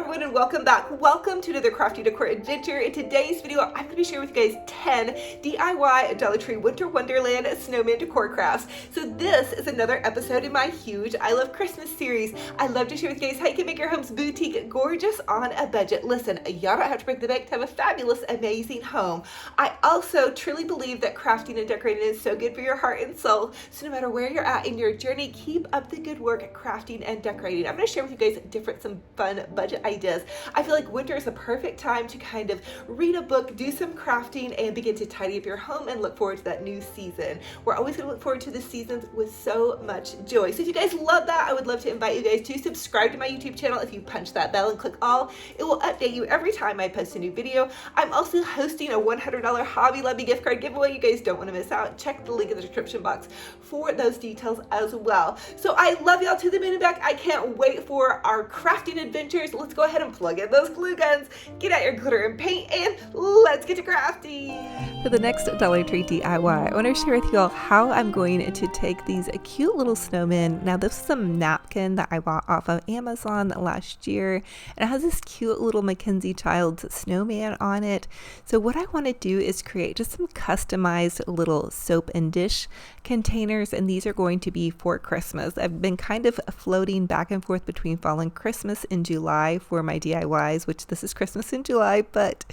everyone, and welcome back. Welcome to another crafty decor adventure. In today's video, I'm going to be sharing with you guys 10 DIY Dollar Tree Winter Wonderland Snowman Decor Crafts. So this is another episode in my huge I Love Christmas series. I love to share with you guys how you can make your homes boutique gorgeous on a budget. Listen, y'all don't have to break the bank to have a fabulous, amazing home. I also truly believe that crafting and decorating is so good for your heart and soul. So no matter where you're at in your journey, keep up the good work crafting and decorating. I'm going to share with you guys some fun budget ideas. I feel like winter is the perfect time to kind of read a book, do some crafting, and begin to tidy up your home and look forward to that new season. We're always going to look forward to the seasons with so much joy. So if you guys love that, I would love to invite you guys to subscribe to my YouTube channel. If you punch that bell and click all, it will update you every time I post a new video. I'm also hosting a $100 Hobby Lobby gift card giveaway. You guys don't want to miss out. Check the link in the description box for those details as well. So I love y'all to the moon and back. I can't wait for our crafting adventures. Let's go ahead and plug in those glue guns, get out your glitter and paint, and let's get to crafting. For the next Dollar Tree DIY, I want to share with you all how I'm going to take these cute little snowmen. Now this is a napkin that I bought off of Amazon last year, and it has this cute little McKenzie child's snowman on it. So what I want to do is create just some customized little soap and dish containers, and these are going to be for Christmas. I've been kind of floating back and forth between fall and Christmas in July for my DIYs, which this is Christmas in July, but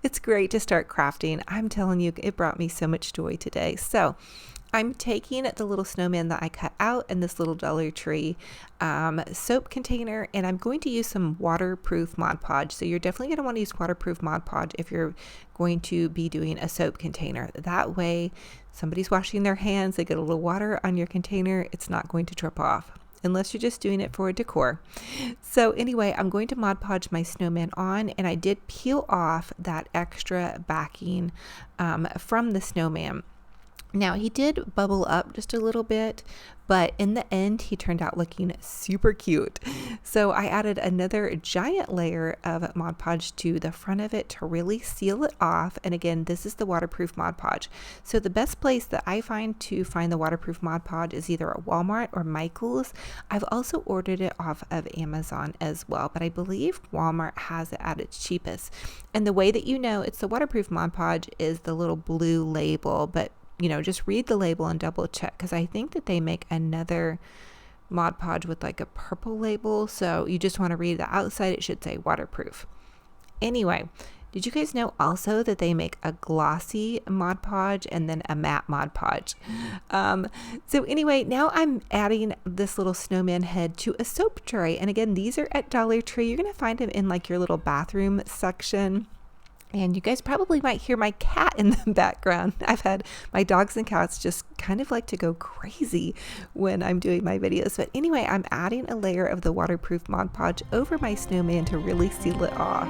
it's great to start crafting. I'm telling you, it brought me so much joy today. So I'm taking the little snowman that I cut out in this little Dollar Tree soap container, and I'm going to use some waterproof Mod Podge. So you're definitely going to want to use waterproof Mod Podge if you're going to be doing a soap container. That way, somebody's washing their hands, they get a little water on your container, it's not going to drip off, unless you're just doing it for a decor. So anyway, I'm going to Mod Podge my snowman on, and I did peel off that extra backing from the snowman. Now he did bubble up just a little bit, but in the end he turned out looking super cute. So I added another giant layer of Mod Podge to the front of it to really seal it off. And again, this is the waterproof Mod Podge. So the best place that I find to find the waterproof Mod Podge is either at Walmart or Michael's. I've also ordered it off of Amazon as well, but I believe Walmart has it at its cheapest. And the way that you know it's the waterproof Mod Podge is the little blue label, but you know, just read the label and double check, because I think that they make another Mod Podge with like a purple label. So you just want to read the outside. It should say waterproof. Anyway, did you guys know also that they make a glossy Mod Podge and then a matte Mod Podge? So anyway, now I'm adding this little snowman head to a soap tray. And again, these are at Dollar Tree. You're going to find them in like your little bathroom section. And you guys probably might hear my cat in the background. I've had my dogs and cats just kind of like to go crazy when I'm doing my videos. But anyway, I'm adding a layer of the waterproof Mod Podge over my snowman to really seal it off.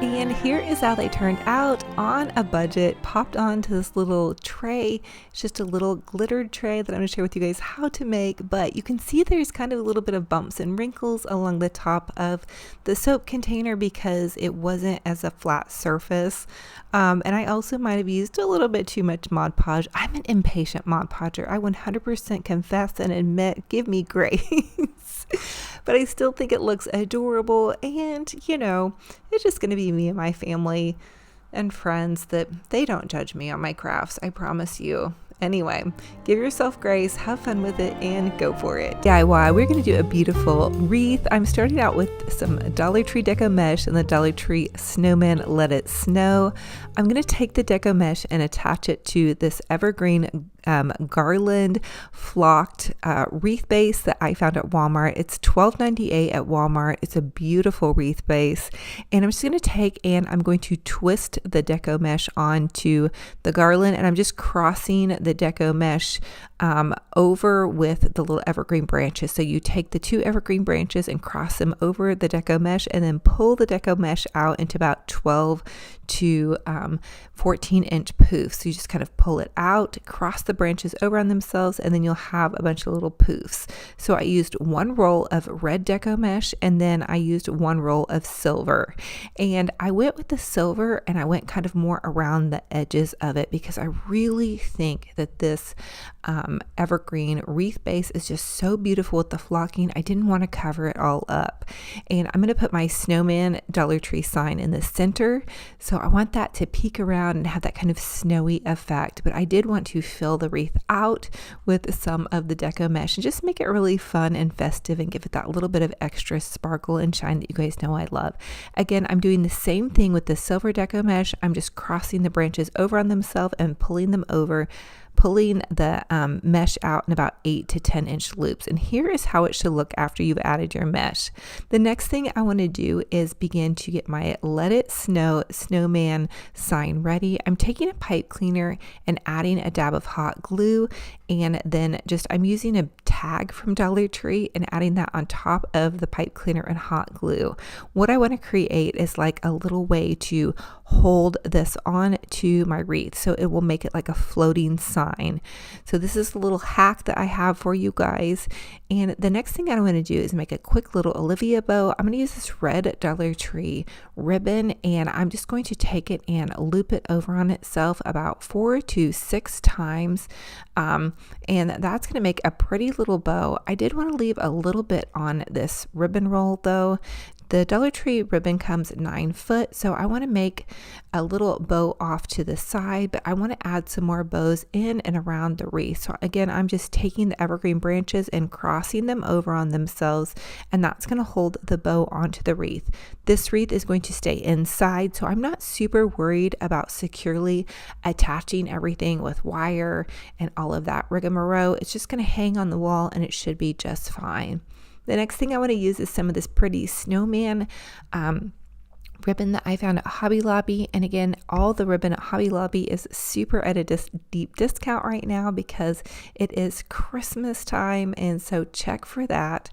And here is how they turned out on a budget, popped onto this little tray. It's just a little glittered tray that I'm going to share with you guys how to make, but you can see there's kind of a little bit of bumps and wrinkles along the top of the soap container because it wasn't as a flat surface. And I also might have used a little bit too much Mod Podge. I'm an impatient Mod Podger. I 100% confess and admit, give me grace. But I still think it looks adorable, and you know, it's just going to be me and my family and friends that they don't judge me on my crafts, I promise you. Anyway, give yourself grace, have fun with it, and go for it. DIY, we're going to do a beautiful wreath. I'm starting out with some Dollar Tree Deco mesh and the Dollar Tree Snowman Let It Snow. I'm going to take the Deco mesh and attach it to this evergreen garland flocked wreath base that I found at Walmart. It's $12.98 at Walmart. It's a beautiful wreath base, and I'm just going to take and I'm going to twist the Deco mesh onto the garland, and I'm just crossing the Deco mesh over with the little evergreen branches. So you take the two evergreen branches and cross them over the Deco mesh, and then pull the Deco mesh out into about 12 to 14-inch poofs. So you just kind of pull it out, cross the branches over on themselves, and then you'll have a bunch of little poofs. So I used one roll of red deco mesh, and then I used one roll of silver. And I went with the silver, and I went kind of more around the edges of it because I really think that this evergreen wreath base is just so beautiful with the flocking. I didn't want to cover it all up. And I'm going to put my snowman Dollar Tree sign in the center. So I want that to peek around and have that kind of snowy effect. But I did want to fill the wreath out with some of the deco mesh and just make it really fun and festive and give it that little bit of extra sparkle and shine that you guys know I love. Again, I'm doing the same thing with the silver deco mesh. I'm just crossing the branches over on themselves and pulling them over, pulling the mesh out in about 8 to 10 inch loops. And here is how it should look after you've added your mesh. The next thing I want to do is begin to get my Let It Snow snowman sign ready. I'm taking a pipe cleaner and adding a dab of hot glue, and then I'm using a tag from Dollar Tree and adding that on top of the pipe cleaner and hot glue. What I want to create is like a little way to hold this on to my wreath, so it will make it like a floating sign. So this is a little hack that I have for you guys. And the next thing I want to do is make a quick little Olivia bow. I'm going to use this red Dollar Tree ribbon, and I'm just going to take it and loop it over on itself about 4 to 6 times. And that's going to make a pretty little bow. I did want to leave a little bit on this ribbon roll though. The Dollar Tree ribbon comes 9 foot, so I want to make a little bow off to the side, but I want to add some more bows in and around the wreath. So again, I'm just taking the evergreen branches and crossing them over on themselves, and that's going to hold the bow onto the wreath. This wreath is going to stay inside, so I'm not super worried about securely attaching everything with wire and all of that rigmarole. It's just going to hang on the wall, and it should be just fine. The next thing I want to use is some of this pretty snowman ribbon that I found at Hobby Lobby. And again, all the ribbon at Hobby Lobby is super at a deep discount right now because it is Christmas time, and so check for that.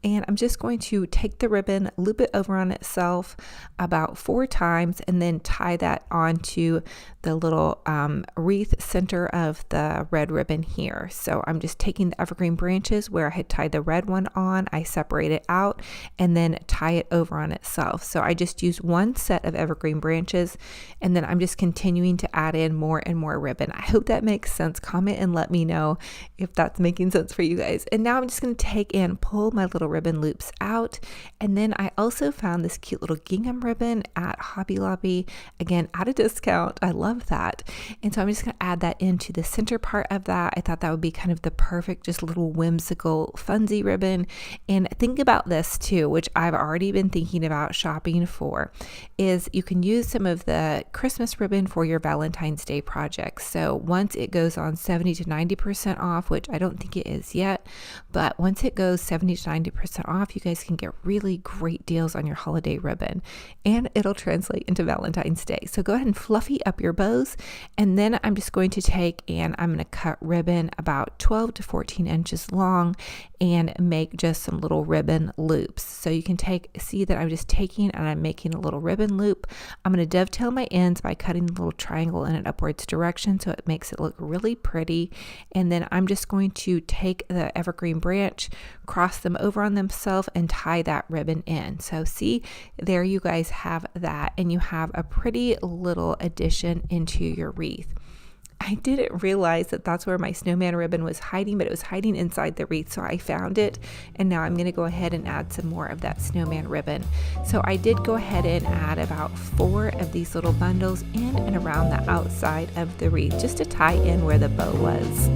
And I'm just going to take the ribbon, loop it over on itself about 4 times, and then tie that onto the little wreath center of the red ribbon here. So I'm just taking the evergreen branches where I had tied the red one on, I separate it out, and then tie it over on itself. So I just use one set of evergreen branches, and then I'm just continuing to add in more and more ribbon. I hope that makes sense. Comment and let me know if that's making sense for you guys. And now I'm just going to take and pull my little ribbon loops out, and then I also found this cute little gingham ribbon at Hobby Lobby, again at a discount. I love that, and so I'm just going to add that into the center part of that. I thought that would be kind of the perfect just little whimsical funsy ribbon. And think about this too, which I've already been thinking about shopping for, is you can use some of the Christmas ribbon for your Valentine's Day projects. So once it goes on 70 to 90% off, which I don't think it is yet, but once it goes 70 to 90% off, you guys can get really great deals on your holiday ribbon, and it'll translate into Valentine's Day. So go ahead and fluffy up your bows, and then I'm just going to take and I'm going to cut ribbon about 12 to 14 inches long and make just some little ribbon loops. So you can see that I'm just taking and I'm making a little ribbon loop. I'm going to dovetail my ends by cutting a little triangle in an upwards direction so it makes it look really pretty. And then I'm just going to take the evergreen branch, cross them over on themselves, and tie that ribbon in. So see, there you guys have that, and you have a pretty little addition into your wreath. I didn't realize that that's where my snowman ribbon was hiding, but it was hiding inside the wreath. So I found it, and now I'm going to go ahead and add some more of that snowman ribbon. So I did go ahead and add about 4 of these little bundles in and around the outside of the wreath, just to tie in where the bow was.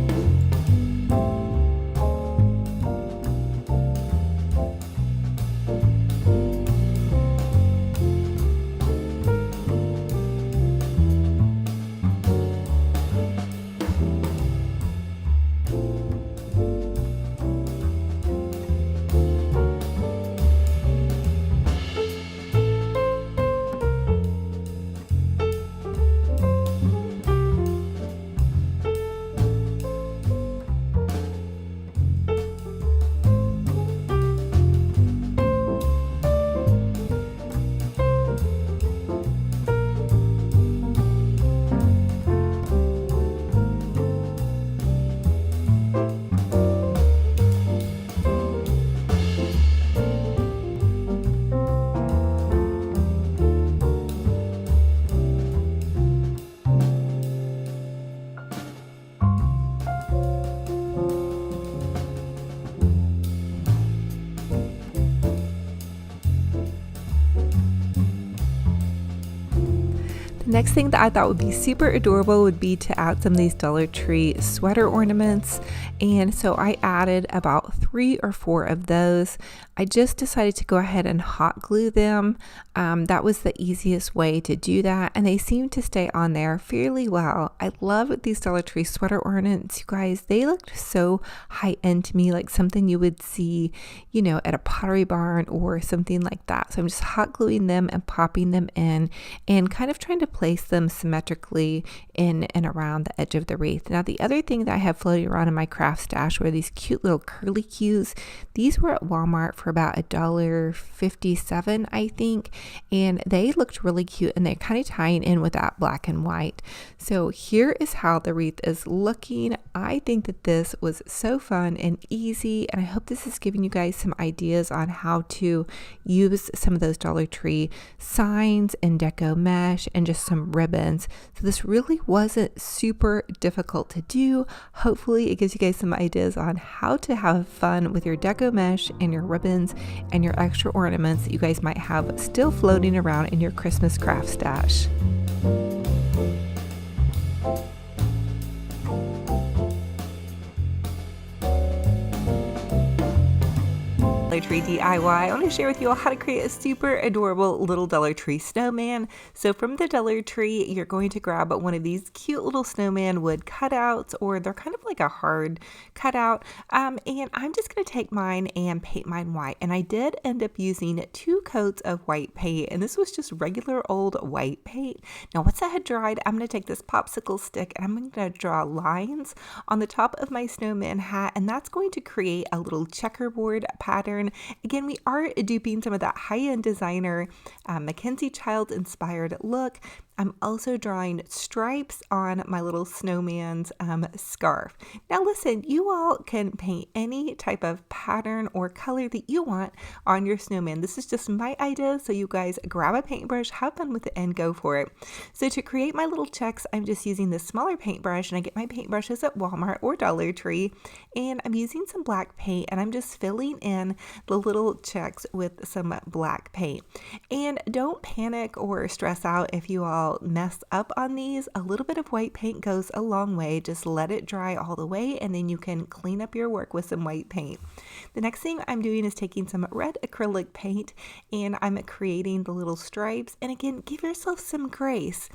The next thing that I thought would be super adorable would be to add some of these Dollar Tree sweater ornaments, and so I added about 3 or 4 of those. I just decided to go ahead and hot glue them. That was the easiest way to do that, and they seem to stay on there fairly well. I love these Dollar Tree sweater ornaments, you guys. They looked so high end to me, like something you would see, you know, at a Pottery Barn or something like that. So I'm just hot gluing them and popping them in and kind of trying to place them symmetrically in and around the edge of the wreath. Now, the other thing that I have floating around in my craft stash were these cute little curly cues. These were at Walmart for about $1.57, I think, and they looked really cute, and they're kind of tying in with that black and white. So here is how the wreath is looking. I think that this was so fun and easy, and I hope this is giving you guys some ideas on how to use some of those Dollar Tree signs and deco mesh and just some ribbons. So this really wasn't super difficult to do. Hopefully it gives you guys some ideas on how to have fun with your deco mesh and your ribbons and your extra ornaments that you guys might have still floating around in your Christmas craft stash. Dollar Tree DIY. I want to share with you all how to create a super adorable little Dollar Tree snowman. So from the Dollar Tree, you're going to grab one of these cute little snowman wood cutouts, or they're kind of like a hard cutout. And I'm just going to take mine and paint mine white. And I did end up using 2 coats of white paint, and this was just regular old white paint. Now once that had dried, I'm going to take this popsicle stick and I'm going to draw lines on the top of my snowman hat, and that's going to create a little checkerboard pattern. Again, we are duping some of that high-end designer McKenzie child inspired look. I'm also drawing stripes on my little snowman's scarf. Now listen, you all can paint any type of pattern or color that you want on your snowman. This is just my idea, so you guys grab a paintbrush, have fun with it, and go for it. So to create my little checks, I'm just using this smaller paintbrush, and I get my paintbrushes at Walmart or Dollar Tree, and I'm using some black paint, and I'm just filling in the little checks with some black paint. And don't panic or stress out if you all mess up on these. A little bit of white paint goes a long way. Just let it dry all the way, and then you can clean up your work with some white paint. The next thing I'm doing is taking some red acrylic paint, and I'm creating the little stripes. And again, give yourself some grace.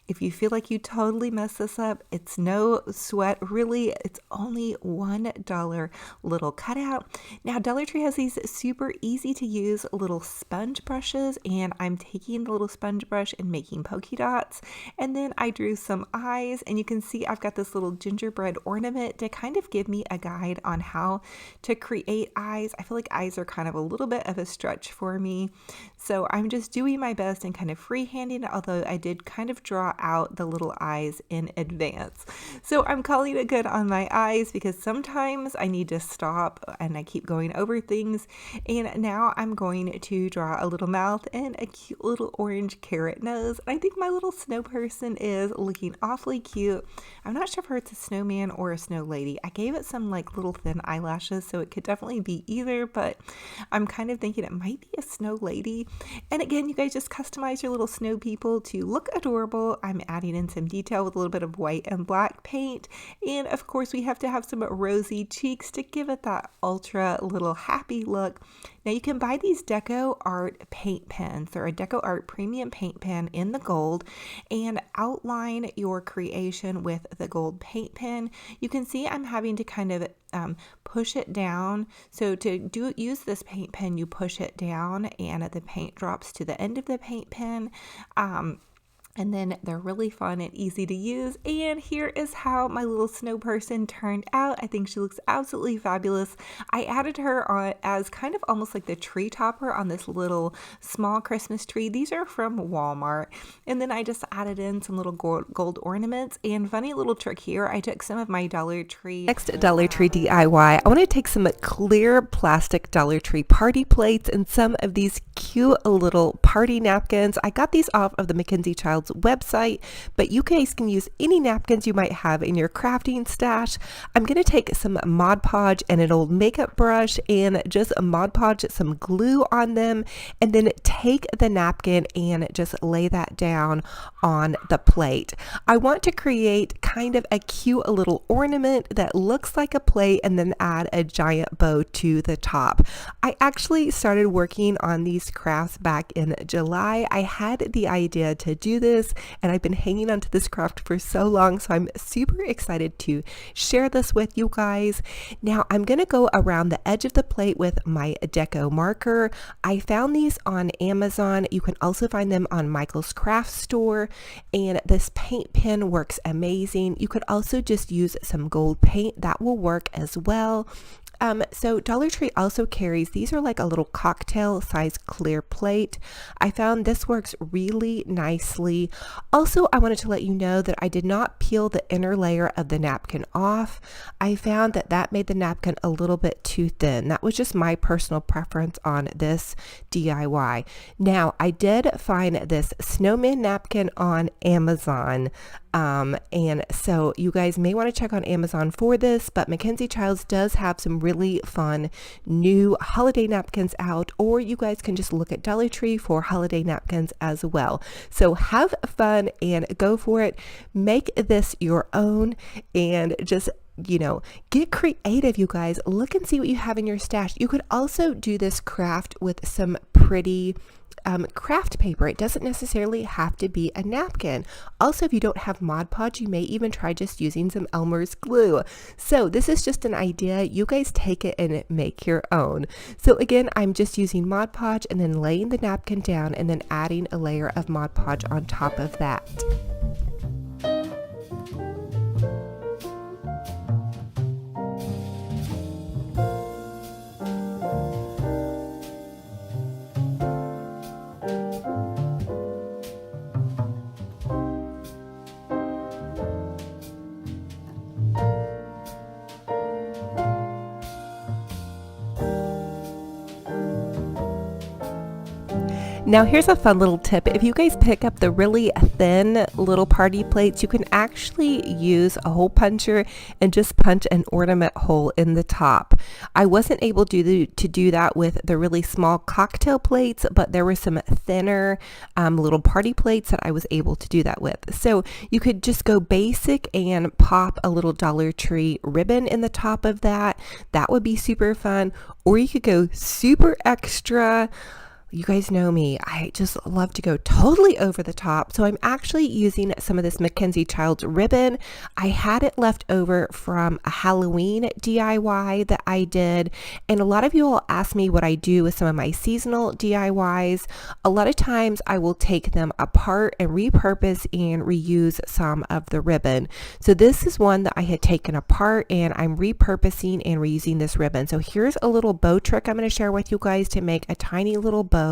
If you feel like you totally messed this up, it's no sweat. Really, it's only $1 little cutout. Now, Dollar Tree has these super easy to use little sponge brushes, and I'm taking the little sponge brush and making polka dots. And then I drew some eyes, and you can see I've got this little gingerbread ornament to kind of give me a guide on how to create eyes. I feel like eyes are kind of a little bit of a stretch for me. So I'm just doing my best and kind of freehanding it, although I did kind of draw out the little eyes in advance. So I'm calling it good on my eyes because sometimes I need to stop and I keep going over things. And now I'm going to draw a little mouth and a cute little orange carrot nose. I think my little snow person is looking awfully cute. I'm not sure if it's a snowman or a snow lady. I gave it some like little thin eyelashes, so it could definitely be either, but I'm kind of thinking it might be a snow lady. And again, you guys just customize your little snow people to look adorable. I'm adding in some detail with a little bit of white and black paint. And of course, we have to have some rosy cheeks to give it that ultra little happy look. Now you can buy these Deco Art paint pens. They're a Deco Art premium paint pen in the gold, and outline your creation with the gold paint pen. You can see I'm having to kind of push it down. So to use this paint pen, you push it down and the paint drops to the end of the paint pen. And then they're really fun and easy to use. And here is how my little snow person turned out. I think she looks absolutely fabulous. I added her on as kind of almost like the tree topper on this little small Christmas tree. These are from Walmart. And then I just added in some little gold ornaments. And funny little trick here, I took some of my Dollar Tree. Next Dollar Tree DIY, I want to take some clear plastic Dollar Tree party plates and some of these cute little party napkins. I got these off of the McKenzie Child Child's website, but you guys can use any napkins you might have in your crafting stash. I'm going to take some Mod Podge and an old makeup brush and just Mod Podge some glue on them, and then take the napkin and just lay that down on the plate. I want to create kind of a cute little ornament that looks like a plate and then add a giant bow to the top. I actually started working on these crafts back in July. I had the idea to do this and I've been hanging on to this craft for so long, so I'm super excited to share this with you guys. Now I'm going to go around the edge of the plate with my Deco marker. I found these on Amazon. You can also find them on Michael's Craft Store, and this paint pen works amazing. You could also just use some gold paint, that will work as well. So Dollar Tree also carries, these are like a little cocktail size clear plate. I found this works really nicely. Also, I wanted to let you know that I did not peel the inner layer of the napkin off. I found that that made the napkin a little bit too thin. That was just my personal preference on this DIY. Now, I did find this snowman napkin on Amazon. And so you guys may want to check on Amazon for this, but McKenzie Childs does have some really fun new holiday napkins out, or you guys can just look at Dollar Tree for holiday napkins as well. So have fun and go for it. Make this your own and just, you know, get creative, you guys. Look and see what you have in your stash. You could also do this craft with some pretty craft paper. It doesn't necessarily have to be a napkin. Also, if you don't have Mod Podge, you may even try just using some Elmer's glue. So this is just an idea. You guys take it and make your own. So again, I'm just using Mod Podge and then laying the napkin down and then adding a layer of Mod Podge on top of that. Now here's a fun little tip. If you guys pick up the really thin little party plates, you can actually use a hole puncher and just punch an ornament hole in the top. I wasn't able to do that with the really small cocktail plates, but there were some thinner little party plates that I was able to do that with. So you could just go basic and pop a little Dollar Tree ribbon in the top of that. That would be super fun. Or you could go super extra. You guys know me, I just love to go totally over the top. So I'm actually using some of this McKenzie Childs ribbon. I had it left over from a Halloween DIY that I did. And a lot of you all ask me what I do with some of my seasonal DIYs. A lot of times I will take them apart and repurpose and reuse some of the ribbon. So this is one that I had taken apart and I'm repurposing and reusing this ribbon. So here's a little bow trick I'm going to share with you guys to make a tiny little bow.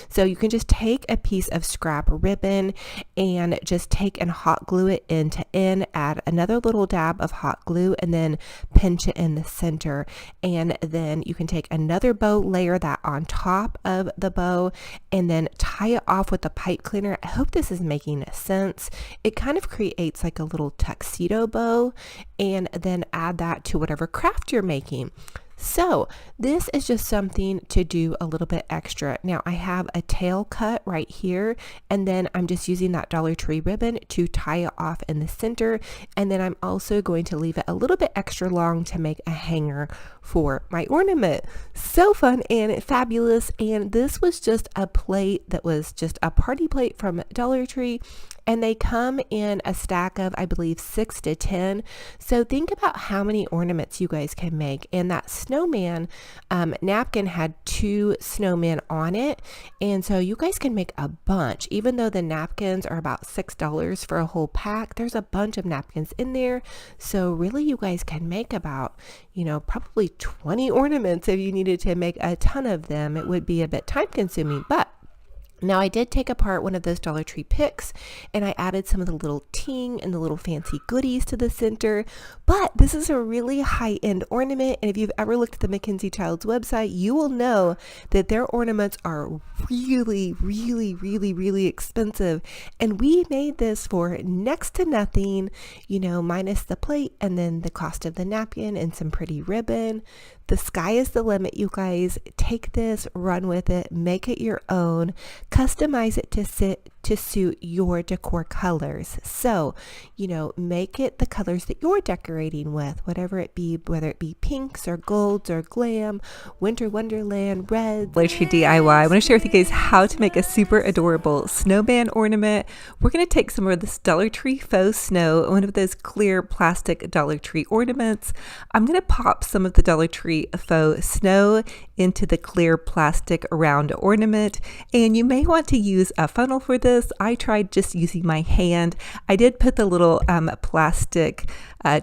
So you can just take a piece of scrap ribbon and just take and hot glue it end to end, add another little dab of hot glue and then pinch it in the center. And then you can take another bow, layer that on top of the bow and then tie it off with a pipe cleaner. I hope this is making sense. It kind of creates like a little tuxedo bow, and then add that to whatever craft you're making. So this is just something to do a little bit extra. Now I have a tail cut right here, and then I'm just using that Dollar Tree ribbon to tie it off in the center. And then I'm also going to leave it a little bit extra long to make a hanger for my ornament. So fun and fabulous. And this was just a plate that was just a party plate from Dollar Tree. And they come in a stack of, I believe, 6 to 10. So think about how many ornaments you guys can make. And that snowman napkin had 2 snowmen on it. And so you guys can make a bunch. Even though the napkins are about $6 for a whole pack, there's a bunch of napkins in there. So really you guys can make about, you know, probably 20 ornaments if you needed to make a ton of them. It would be a bit time consuming, but Now I did take apart one of those Dollar Tree picks and I added some of the little ting and the little fancy goodies to the center, but this is a really high-end ornament, and if you've ever looked at the McKenzie Child's website, you will know that their ornaments are really expensive, and we made this for next to nothing, you know, minus the plate and then the cost of the napkin and some pretty ribbon. The sky is the limit, you guys. Take this, run with it, make it your own, customize it to suit your decor colors. So, you know, make it the colors that you're decorating with, whatever it be, whether it be pinks or golds or glam, winter wonderland, reds. Dollar Tree DIY. I want to share with you guys how to make a super adorable snowman ornament. We're going to take some of this Dollar Tree faux snow, one of those clear plastic Dollar Tree ornaments. I'm going to pop some of the Dollar Tree faux snow into the clear plastic round ornament, and you may want to use a funnel for this. I tried just using my hand. I did put the little plastic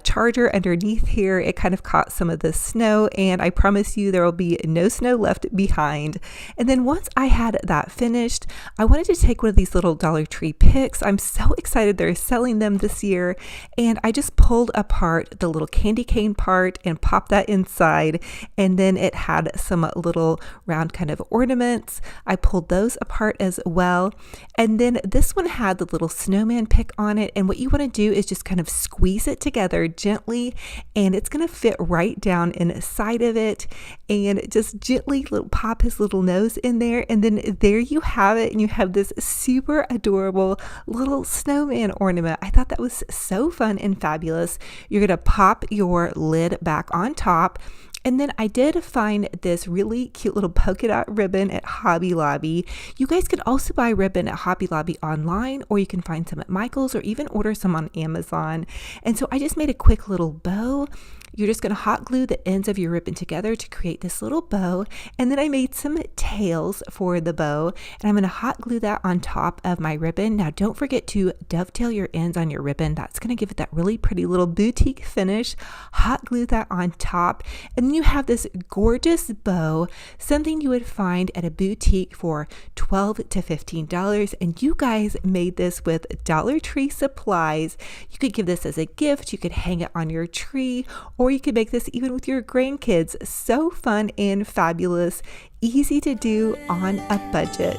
charger underneath here. It kind of caught some of the snow, and I promise you there will be no snow left behind. And then once I had that finished, I wanted to take one of these little Dollar Tree picks. I'm so excited they're selling them this year, and I just pulled apart the little candy cane part and popped that inside, and then it had some little round kind of ornaments. I pulled those apart as well, and then this one had the little snowman pick on it, and what you want to do is just kind of squeeze it together gently, and it's going to fit right down inside of it, and just gently pop his little nose in there, and then there you have it, and you have this super adorable little snowman ornament. I thought that was so fun and fabulous. You're going to pop your lid back on top. And then I did find this really cute little polka dot ribbon at Hobby Lobby. You guys could also buy ribbon at Hobby Lobby online, or you can find some at Michael's, or even order some on Amazon. And so I just made a quick little bow. You're just going to hot glue the ends of your ribbon together to create this little bow. And then I made some tails for the bow, and I'm going to hot glue that on top of my ribbon. Now don't forget to dovetail your ends on your ribbon. That's going to give it that really pretty little boutique finish. Hot glue that on top, and then you have this gorgeous bow, something you would find at a boutique for $12 to $15. And you guys made this with Dollar Tree supplies. You could give this as a gift. You could hang it on your tree, or you could make this even with your grandkids. So fun and fabulous, easy to do on a budget.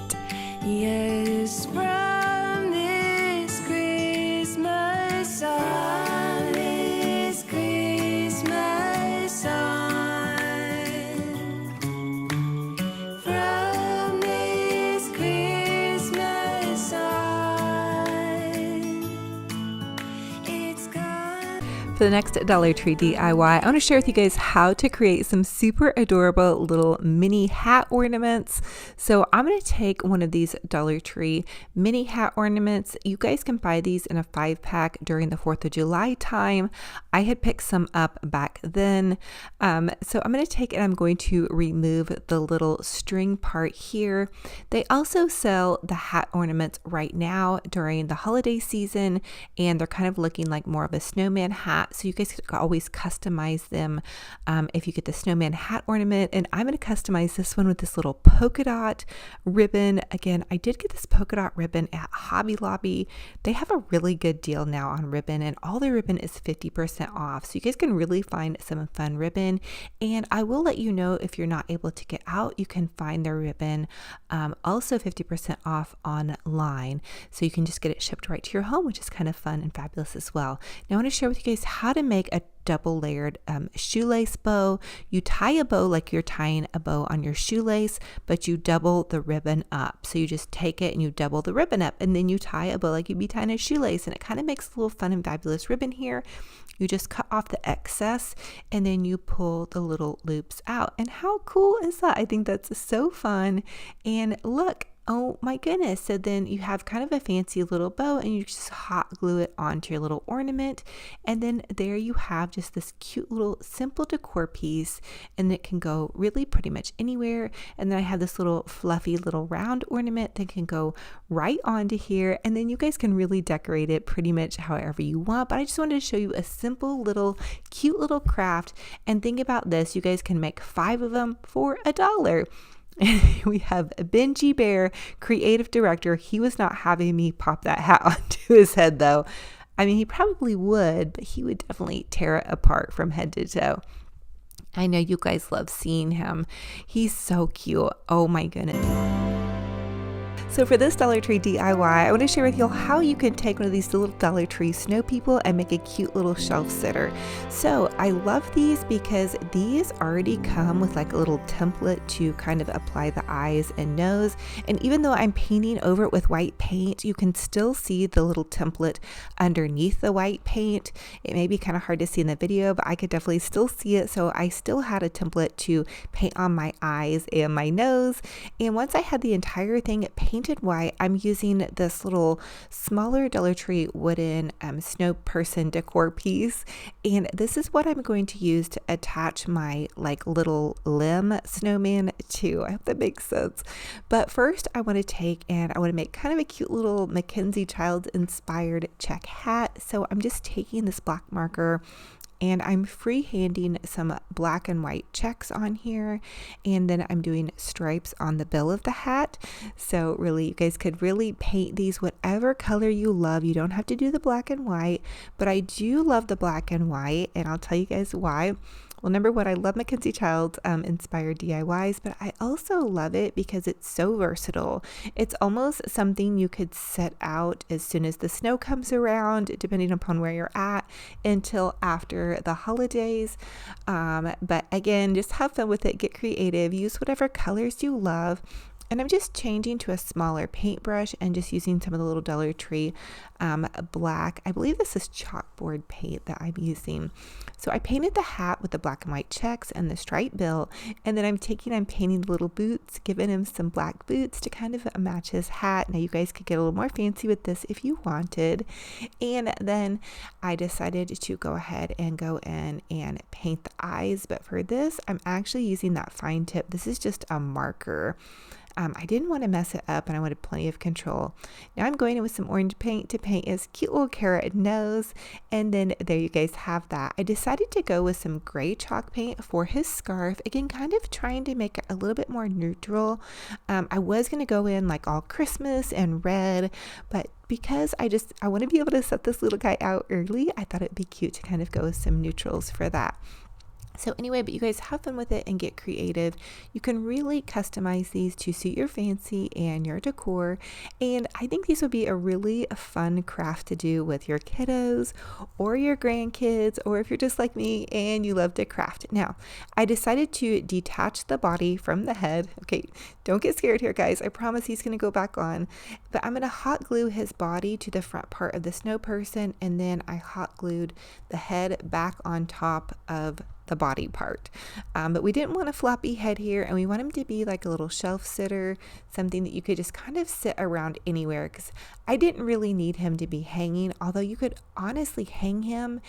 Yes, from this Christmas on, this Christmas on, from this Christmas on, it's gone. For the next Dollar Tree DIY, I want to share with you guys how to create some super adorable little mini hat ornaments. So I'm going to take one of these Dollar Tree mini hat ornaments. You guys can buy these in a 5-pack during the 4th of July time. I had picked some up back then. So I'm going to take it, I'm going to remove the little string part here. They also sell the hat ornaments right now during the holiday season, and they're kind of looking like more of a snowman hat. So you guys could always customize them if you get the snowman hat ornament. And I'm going to customize this one with this little polka dot ribbon. Again, I did get this polka dot ribbon at Hobby Lobby. They have a really good deal now on ribbon, and all their ribbon is 50% off. So you guys can really find some fun ribbon. And I will let you know if you're not able to get out, you can find their ribbon also 50% off online. So you can just get it shipped right to your home, which is kind of fun and fabulous as well. Now I want to share with you guys how to make a double layered shoelace bow. You tie a bow like you're tying a bow on your shoelace, but you double the ribbon up. So you just take it and you double the ribbon up, and then you tie a bow like you'd be tying a shoelace, and it kind of makes a little fun and fabulous ribbon here. You just cut off the excess, and then you pull the little loops out. And how cool is that? I think that's so fun. And look, oh my goodness. So then you have kind of a fancy little bow, and you just hot glue it onto your little ornament. And then there you have just this cute little simple decor piece, and it can go really pretty much anywhere. And then I have this little fluffy little round ornament that can go right onto here. And then you guys can really decorate it pretty much however you want. But I just wanted to show you a simple little cute little craft. And think about this, you guys can make 5 of them for $1. We have Benji Bear, creative director. He was not having me pop that hat onto his head though. I mean, he probably would, but he would definitely tear it apart from head to toe. I know you guys love seeing him. He's so cute. Oh my goodness. So for this Dollar Tree DIY, I want to share with you how you can take one of these little Dollar Tree snow people and make a cute little shelf sitter. So I love these because these already come with like a little template to kind of apply the eyes and nose. And even though I'm painting over it with white paint, you can still see the little template underneath the white paint. It may be kind of hard to see in the video, but I could definitely still see it. So I still had a template to paint on my eyes and my nose. And once I had the entire thing painted white, I'm using this little smaller Dollar Tree wooden snow person decor piece, and this is what I'm going to use to attach my like little limb snowman to. I hope that makes sense. But first I want to take and I want to make kind of a cute little McKenzie child inspired check hat. So I'm just taking this black marker and I'm freehanding some black and white checks on here, and then I'm doing stripes on the bill of the hat. So really, you guys could really paint these whatever color you love. You don't have to do the black and white, but I do love the black and white, and I'll tell you guys why. Well, number one, I love McKenzie Child inspired DIYs, but I also love it because it's so versatile. It's almost something you could set out as soon as the snow comes around, depending upon where you're at, until after the holidays. But again, just have fun with it, get creative, use whatever colors you love. And I'm just changing to a smaller paintbrush and just using some of the little Dollar Tree black. I believe this is chalkboard paint that I'm using. So I painted the hat with the black and white checks and the stripe bill. And then I'm painting the little boots, giving him some black boots to kind of match his hat. Now you guys could get a little more fancy with this if you wanted. And then I decided to go ahead and go in and paint the eyes. But for this, I'm actually using that fine tip. This is just a marker. I didn't want to mess it up and I wanted plenty of control. Now I'm going in with some orange paint to paint his cute little carrot nose, and then there you guys have that. I decided to go with some gray chalk paint for his scarf, again kind of trying to make it a little bit more neutral. I was going to go in like all Christmas and red, but because I want to be able to set this little guy out early, I thought it'd be cute to kind of go with some neutrals for that. So anyway, but you guys have fun with it and get creative. You can really customize these to suit your fancy and your decor. And I think these would be a really fun craft to do with your kiddos or your grandkids, or if you're just like me and you love to craft. Now, I decided to detach the body from the head. Okay, don't get scared here, guys. I promise he's going to go back on. But I'm going to hot glue his body to the front part of the snow person, and then I hot glued the head back on top of the body part. But we didn't want a floppy head here, and we want him to be like a little shelf sitter, something that you could just kind of sit around anywhere, because I didn't really need him to be hanging, although you could honestly hang him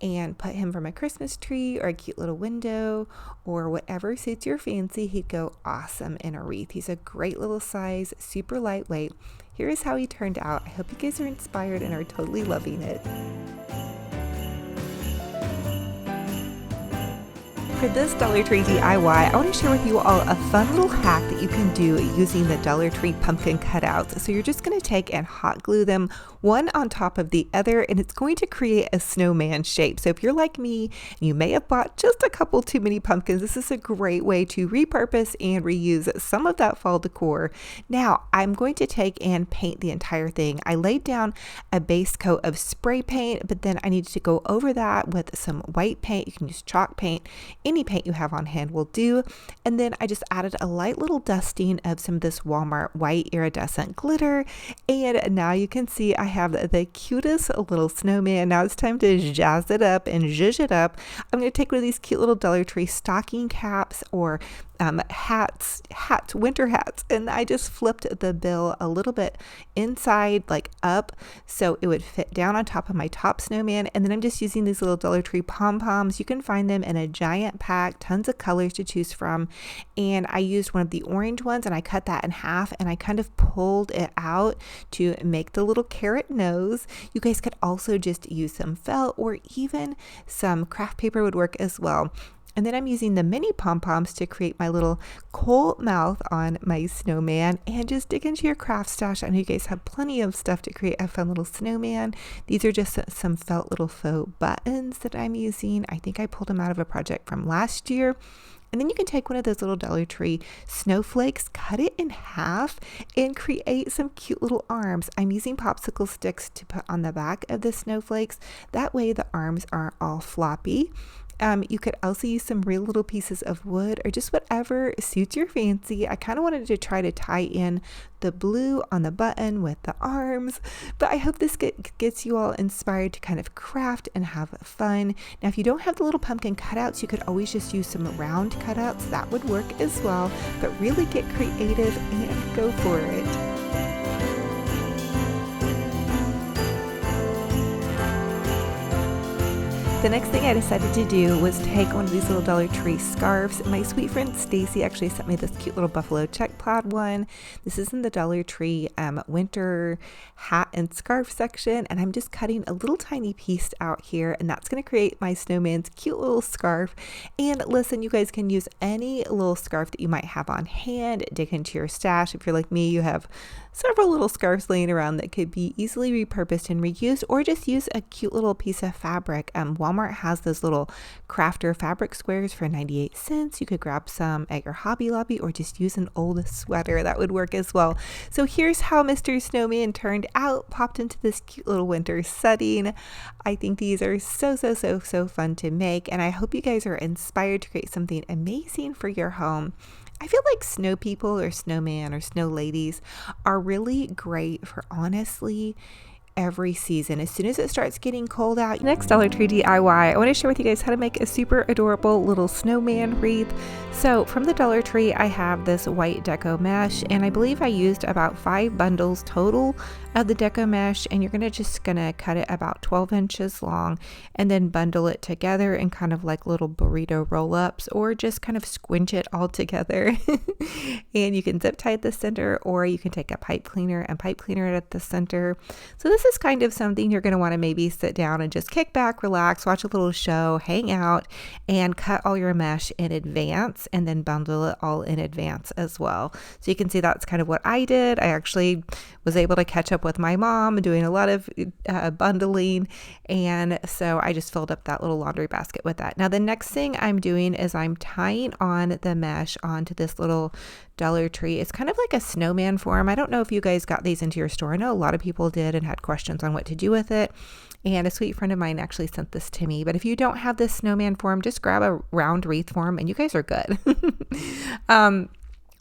and put him from a Christmas tree or a cute little window or whatever suits your fancy. He'd go awesome in a wreath. He's a great little size, super lightweight. Here is how he turned out. I hope you guys are inspired and are totally loving it. For this Dollar Tree DIY, I want to share with you all a fun little hack that you can do using the Dollar Tree pumpkin cutouts. So you're just going to take and hot glue them one on top of the other, and it's going to create a snowman shape. So if you're like me, you may have bought just a couple too many pumpkins. This is a great way to repurpose and reuse some of that fall decor. Now I'm going to take and paint the entire thing. I laid down a base coat of spray paint, but then I needed to go over that with some white paint. You can use chalk paint. Any paint you have on hand will do. And then I just added a light little dusting of some of this Walmart white iridescent glitter. And now you can see I have the cutest little snowman. Now it's time to jazz it up and zhuzh it up. I'm going to take one of these cute little Dollar Tree stocking caps or winter hats, and I just flipped the bill a little bit inside, like up, so it would fit down on top of my top snowman. And then I'm just using these little Dollar Tree pom-poms. You can find them in a giant pack, tons of colors to choose from, and I used one of the orange ones and I cut that in half and I kind of pulled it out to make the little carrot nose. You guys could also just use some felt or even some craft paper would work as well. And then I'm using the mini pom-poms to create my little coal mouth on my snowman. And just dig into your craft stash. I know you guys have plenty of stuff to create a fun little snowman. These are just some felt little faux buttons that I'm using. I think I pulled them out of a project from last year. And then you can take one of those little Dollar Tree snowflakes, cut it in half, and create some cute little arms. I'm using popsicle sticks to put on the back of the snowflakes. That way the arms aren't all floppy. You could also use some real little pieces of wood or just whatever suits your fancy. I kind of wanted to try to tie in the blue on the button with the arms, but I hope this gets you all inspired to kind of craft and have fun. Now, if you don't have the little pumpkin cutouts, you could always just use some round cutouts. That would work as well, but really get creative and go for it. The next thing I decided to do was take one of these little Dollar Tree scarves. My sweet friend Stacy actually sent me this cute little buffalo check plaid one. This is in the Dollar Tree winter hat and scarf section, and I'm just cutting a little tiny piece out here, and that's going to create my snowman's cute little scarf. And listen, you guys can use any little scarf that you might have on hand. Dig into your stash. If you're like me, you have several little scarves laying around that could be easily repurposed and reused, or just use a cute little piece of fabric. Walmart has those little crafter fabric squares for 98 cents. You could grab some at your Hobby Lobby or just use an old sweater. That would work as well. So here's how Mr. Snowman turned out, popped into this cute little winter setting. I think these are so fun to make, and I hope you guys are inspired to create something amazing for your home. I feel like snow people or snowman or snow ladies are really great for honestly every season. As soon as it starts getting cold out. Next Dollar Tree DIY, I want to share with you guys how to make a super adorable little snowman wreath. So from the Dollar Tree, I have this white Deco mesh, and I believe I used about 5 bundles total of the Deco mesh, and you're just gonna cut it about 12 inches long and then bundle it together in kind of like little burrito roll-ups, or just kind of squinch it all together. And you can zip tie at the center, or you can take a pipe cleaner and pipe cleaner it at the center. So this is kind of something you're going to want to maybe sit down and just kick back, relax, watch a little show, hang out, and cut all your mesh in advance and then bundle it all in advance as well. So you can see that's kind of what I did. I actually was able to catch up with my mom doing a lot of bundling, and so I just filled up that little laundry basket with that. Now the next thing I'm doing is I'm tying on the mesh onto this little Dollar Tree. It's kind of like a snowman form. I don't know if you guys got these into your store. I know a lot of people did and had questions on what to do with it. And a sweet friend of mine actually sent this to me. But if you don't have this snowman form, just grab a round wreath form and you guys are good.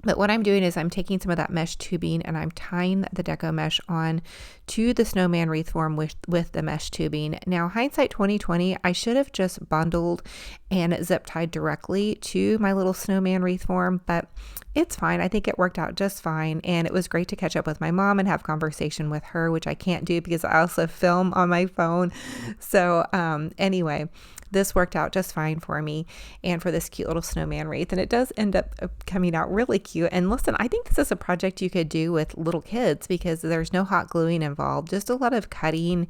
But what I'm doing is I'm taking some of that mesh tubing and I'm tying the Deco mesh on to the snowman wreath form with the mesh tubing. Now, hindsight 2020, I should have just bundled and zip tied directly to my little snowman wreath form, but it's fine. I think it worked out just fine. And it was great to catch up with my mom and have conversation with her, which I can't do because I also film on my phone. So anyway, this worked out just fine for me and for this cute little snowman wreath. And it does end up coming out really cute. And listen, I think this is a project you could do with little kids because there's no hot gluing involved, just a lot of cutting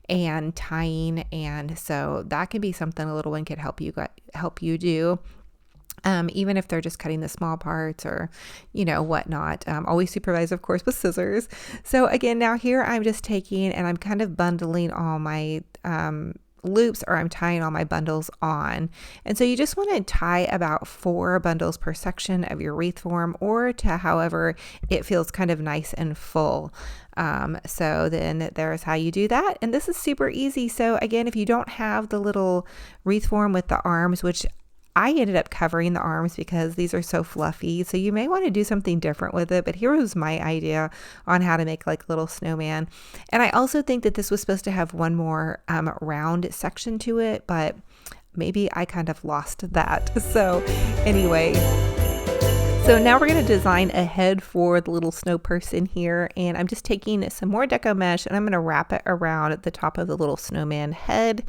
and tying. And so that can be something a little one could help you do. Even if they're just cutting the small parts or, whatnot. Always supervise, of course, with scissors. So again, now here I'm just taking and I'm kind of bundling all my loops, or I'm tying all my bundles on. And so you just want to tie about 4 bundles per section of your wreath form, or to however it feels kind of nice and full. So then there's how you do that. And this is super easy. So again, if you don't have the little wreath form with the arms, which I ended up covering the arms because these are so fluffy. So you may want to do something different with it. But here was my idea on how to make like little snowman. And I also think that this was supposed to have one more round section to it, but maybe I kind of lost that. So anyway. So now we're going to design a head for the little snow person here, and I'm just taking some more deco mesh and I'm going to wrap it around at the top of the little snowman head.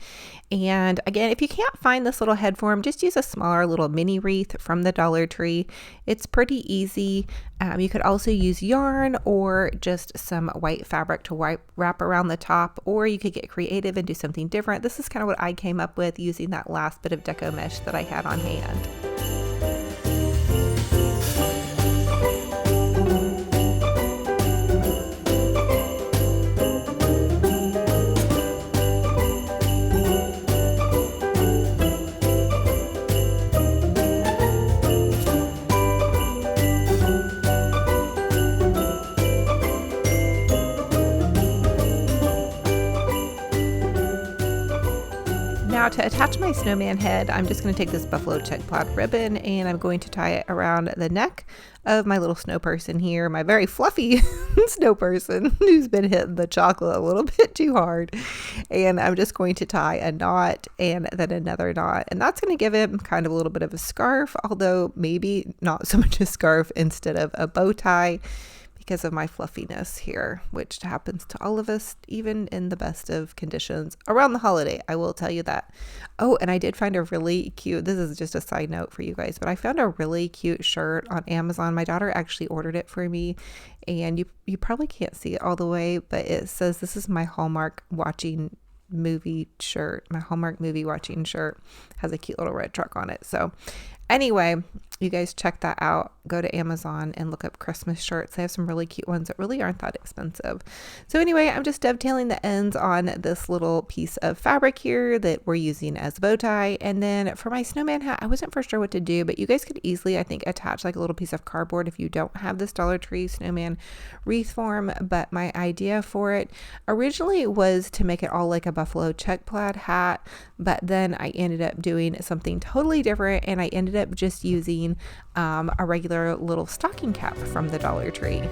And again, if you can't find this little head form, just use a smaller little mini wreath from the Dollar Tree. It's pretty easy. You could also use yarn or just some white fabric to wrap around the top, or you could get creative and do something different. This is kind of what I came up with using that last bit of deco mesh that I had on hand. Now to attach my snowman head, I'm just going to take this buffalo check plaid ribbon and I'm going to tie it around the neck of my little snow person here, my very fluffy snow person who's been hitting the chocolate a little bit too hard. And I'm just going to tie a knot and then another knot, and that's going to give him kind of a little bit of a scarf, although maybe not so much a scarf instead of a bow tie, because of my fluffiness here, which happens to all of us, even in the best of conditions around the holiday. I will tell you that. Oh, and I did find a really cute, this is just a side note for you guys, but I found a really cute shirt on Amazon. My daughter actually ordered it for me, and you probably can't see it all the way, but it says this is my Hallmark watching movie shirt. My Hallmark movie watching shirt has a cute little red truck on it. So anyway, you guys check that out. Go to Amazon and look up Christmas shirts. They have some really cute ones that really aren't that expensive. So anyway, I'm just dovetailing the ends on this little piece of fabric here that we're using as a bow tie. And then for my snowman hat, I wasn't for sure what to do, but you guys could easily, I think, attach like a little piece of cardboard if you don't have this Dollar Tree snowman wreath form. But my idea for it originally was to make it all like a buffalo check plaid hat, but then I ended up doing something totally different, and I ended up just using a regular little stocking cap from the Dollar Tree.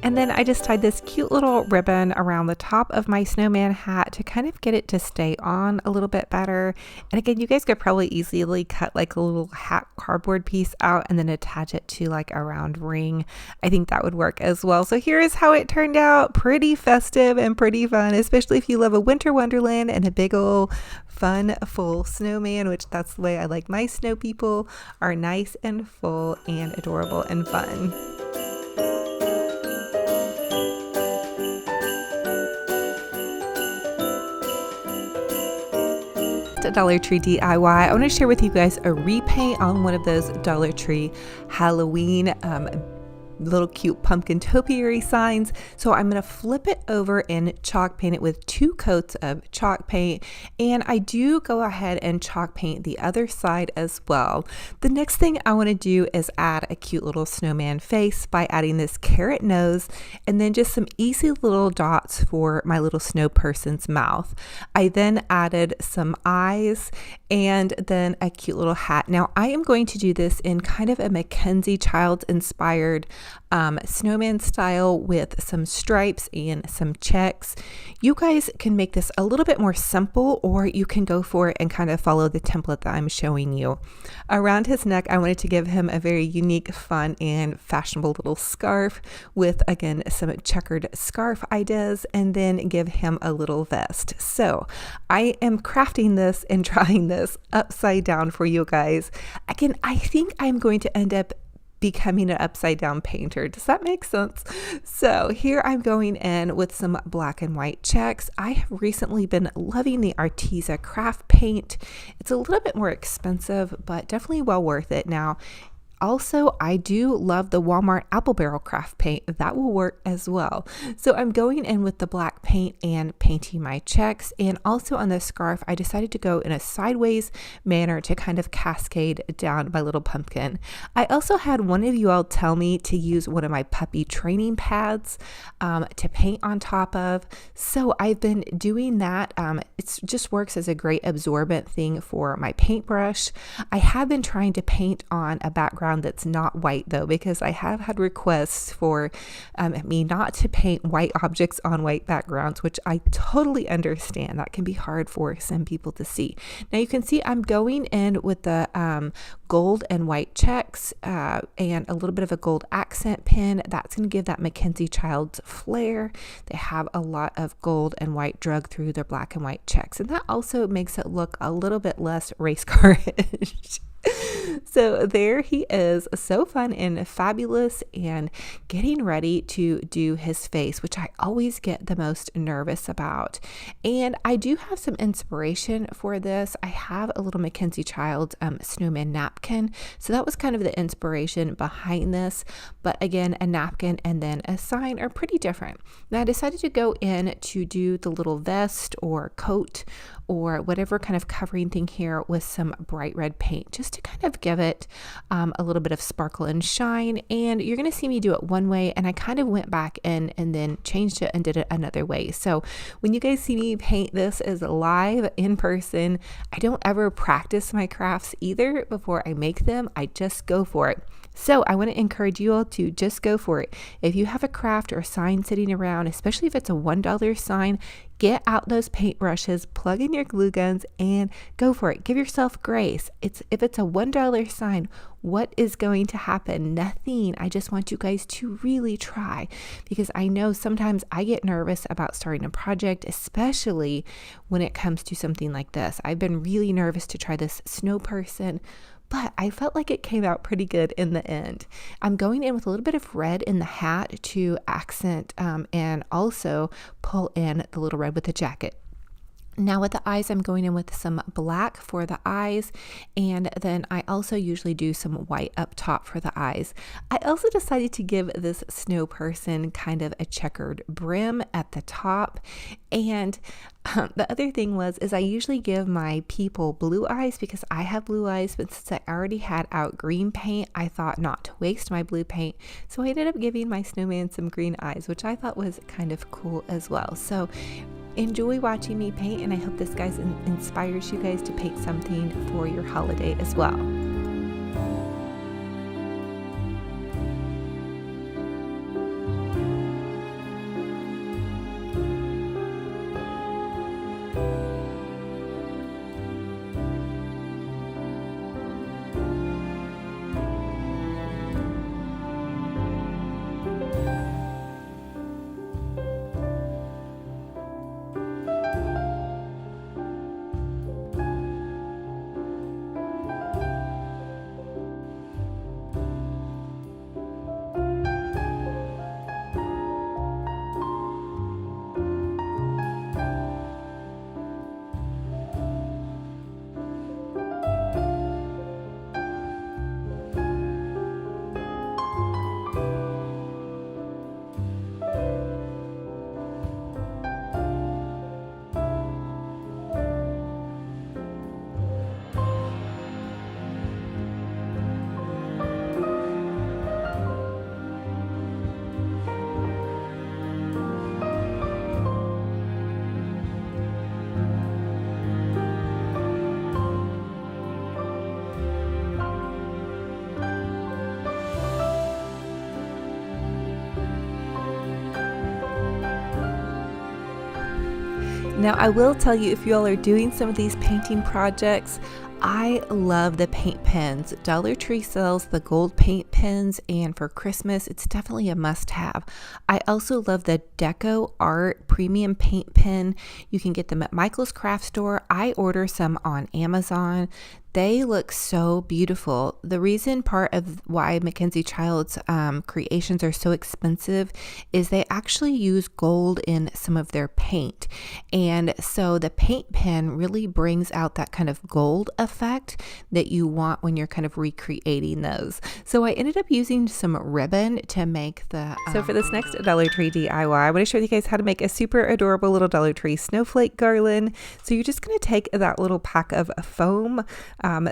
And then I just tied this cute little ribbon around the top of my snowman hat to kind of get it to stay on a little bit better. And again, you guys could probably easily cut like a little hat cardboard piece out and then attach it to like a round ring. I think that would work as well. So here is how it turned out. Pretty festive and pretty fun, especially if you love a winter wonderland and a big old fun full snowman, which that's the way I like my snow people, are nice and full and adorable and fun. A Dollar Tree DIY. I want to share with you guys a repaint on one of those Dollar Tree Halloween little cute pumpkin topiary signs. So I'm going to flip it over and chalk paint it with 2 coats of chalk paint, and I do go ahead and chalk paint the other side as well. The next thing I want to do is add a cute little snowman face by adding this carrot nose and then just some easy little dots for my little snow person's mouth. I then added some eyes and then a cute little hat. Now I am going to do this in kind of a McKenzie Childs inspired snowman style with some stripes and some checks. You guys can make this a little bit more simple, or you can go for it and kind of follow the template that I'm showing you. Around his neck, I wanted to give him a very unique, fun, and fashionable little scarf with, again, some checkered scarf ideas, and then give him a little vest. So I am crafting this and trying this upside down for you guys. Again, I think I'm going to end up becoming an upside down painter. Does that make sense? So here I'm going in with some black and white checks. I have recently been loving the Arteza craft paint. It's a little bit more expensive, but definitely well worth it. Now, Also, I do love the Walmart apple barrel craft paint. That will work as well. So I'm going in with the black paint and painting my checks. And also on the scarf, I decided to go in a sideways manner to kind of cascade down my little pumpkin. I also had one of you all tell me to use one of my puppy training pads to paint on top of. So I've been doing that. It just works as a great absorbent thing for my paintbrush. I have been trying to paint on a background that's not white though, because I have had requests for me not to paint white objects on white backgrounds, which I totally understand. That can be hard for some people to see. Now you can see I'm going in with the gold and white checks and a little bit of a gold accent pen. That's going to give that McKenzie Childs flair. They have a lot of gold and white drug through their black and white checks, and that also makes it look a little bit less race car-ish. So there he is, so fun and fabulous, and getting ready to do his face, which I always get the most nervous about. And I do have some inspiration for this. I have a little McKenzie Childs snowman napkin, so that was kind of the inspiration behind this. But again, a napkin and then a sign are pretty different. Now I decided to go in to do the little vest or coat or whatever kind of covering thing here with some bright red paint, just to kind of give it a little bit of sparkle and shine. And you're going to see me do it one way, and I kind of went back in and then changed it and did it another way. So when you guys see me paint this as live in person, I don't ever practice my crafts either before I make them. I just go for it. So I want to encourage you all to just go for it. If you have a craft or a sign sitting around, especially if it's a $1 sign, get out those paintbrushes, plug in your glue guns, and go for it. Give yourself grace. If it's a $1 sign, what is going to happen? Nothing. I just want you guys to really try, because I know sometimes I get nervous about starting a project, especially when it comes to something like this. I've been really nervous to try this snow person, but I felt like it came out pretty good in the end. I'm going in with a little bit of red in the hat to accent and also pull in the little red with the jacket. Now with the eyes, I'm going in with some black for the eyes, and then I also usually do some white up top for the eyes. I also decided to give this snow person kind of a checkered brim at the top, and the other thing is I usually give my people blue eyes because I have blue eyes, but since I already had out green paint, I thought not to waste my blue paint, so I ended up giving my snowman some green eyes, which I thought was kind of cool as well. So enjoy watching me paint, and I hope this guys inspires you guys to paint something for your holiday as well. Now, I will tell you, if you all are doing some of these painting projects, I love the paint pens. Dollar Tree sells the gold paint pens, and for Christmas, it's definitely a must-have. I also love the Deco Art Premium Paint Pen. You can get them at Michael's Craft Store. I order some on Amazon. they look so beautiful. The reason part of why McKenzie Child's creations are so expensive is they actually use gold in some of their paint. And so the paint pen really brings out that kind of gold effect that you want when you're kind of recreating those. So I ended up using some ribbon to make the... So for this next Dollar Tree DIY, I want to show you guys how to make a super adorable little Dollar Tree snowflake garland. So you're just going to take that little pack of foam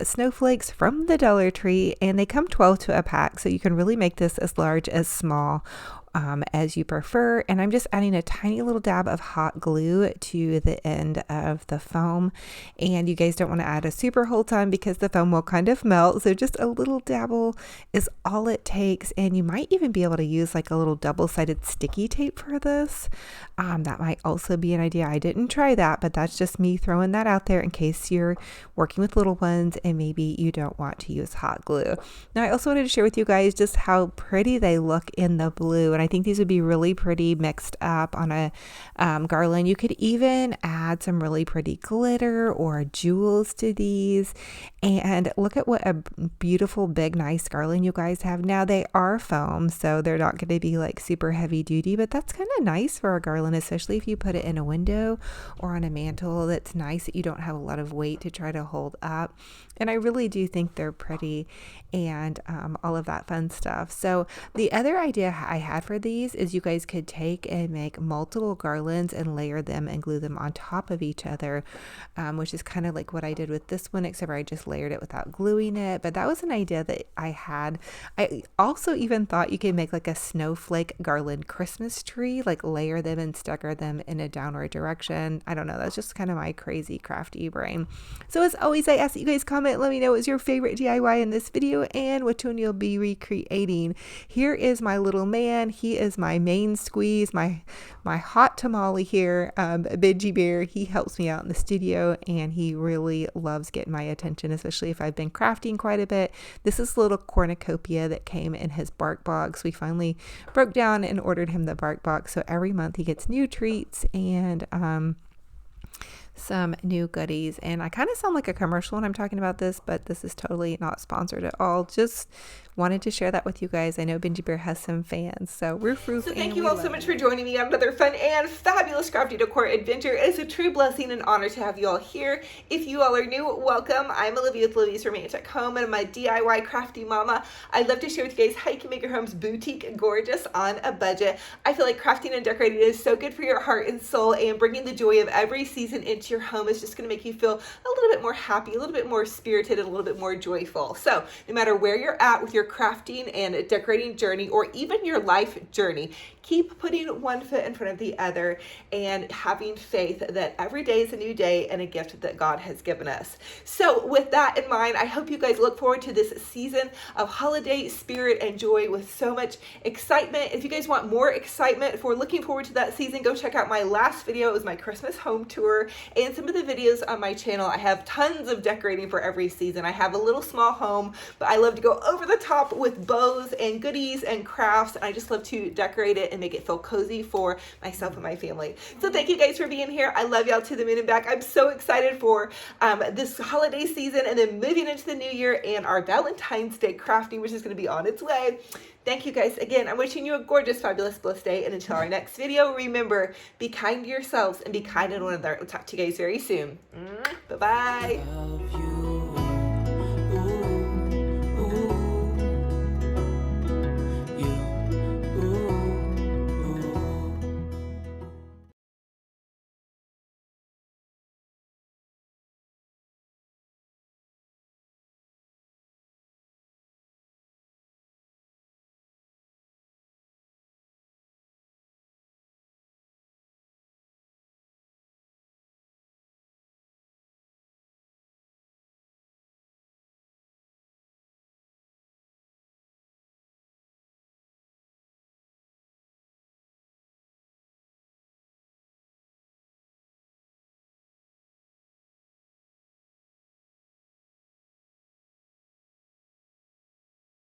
snowflakes from the Dollar Tree, and they come 12 to a pack, so you can really make this as large as small as you prefer. And I'm just adding a tiny little dab of hot glue to the end of the foam, and you guys don't want to add a super whole ton because the foam will kind of melt, so just a little dabble is all it takes. And you might even be able to use like a little double-sided sticky tape for this. That might also be an idea. I didn't try that, but that's just me throwing that out there in case you're working with little ones and maybe you don't want to use hot glue. Now I also wanted to share with you guys just how pretty they look in the blue, and I think these would be really pretty mixed up on a garland. You could even add some really pretty glitter or jewels to these, and look at what a beautiful big nice garland you guys have. Now they are foam, so they're not going to be like super heavy duty, but that's kind of nice for a garland, especially if you put it in a window or on a mantle. That's nice that you don't have a lot of weight to try to hold up, and I really do think they're pretty and all of that fun stuff. So the other idea I had for these is you guys could take and make multiple garlands and layer them and glue them on top of each other, which is kind of like what I did with this one, except for I just layered it without gluing it. But that was an idea that I had. I also even thought you could make like a snowflake garland Christmas tree, like layer them and stagger them in a downward direction. I don't know, that's just kind of my crazy crafty brain. So as always, I ask that you guys comment, let me know what's your favorite DIY in this video and which one you'll be recreating. Here is my little man. He is my main squeeze, my hot tamale here, Benji Bear. He helps me out in the studio, and he really loves getting my attention, especially if I've been crafting quite a bit. This is a little cornucopia that came in his bark box. We finally broke down and ordered him the bark box, so every month he gets new treats and some new goodies. And I kind of sound like a commercial when I'm talking about this, but this is totally not sponsored at all. Just wanted to share that with you guys. I know Benji Bear has some fans, so we're roof. So thank you all so much for joining me on another fun and fabulous crafty decor adventure. It is a true blessing and honor to have you all here. If you all are new, welcome. I'm Olivia with Olivia's Romantic Home, and I'm my DIY crafty mama. I'd love to share with you guys how you can make your homes boutique gorgeous on a budget. I feel like crafting and decorating is so good for your heart and soul, and bringing the joy of every season into your home is just going to make you feel a little bit more happy, a little bit more spirited, and a little bit more joyful. So no matter where you're at with your crafting and decorating journey, or even your life journey, keep putting one foot in front of the other and having faith that every day is a new day and a gift that God has given us. So with that in mind, I hope you guys look forward to this season of holiday spirit and joy with so much excitement. If you guys want more excitement, if we're looking forward to that season, go check out my last video. It was my Christmas home tour, and some of the videos on my channel. I have tons of decorating for every season. I have a little small home, but I love to go over the top with bows and goodies and crafts, and I just love to decorate it and make it feel cozy for myself and my family. So thank you guys for being here. I love y'all to the moon and back. I'm so excited for this holiday season, and then moving into the new year and our Valentine's Day crafting, which is going to be on its way. Thank you guys again. I'm wishing you a gorgeous, fabulous, blessed day. And until our next video, remember, be kind to yourselves and be kind to one another. We'll talk to you guys very soon. Bye-bye.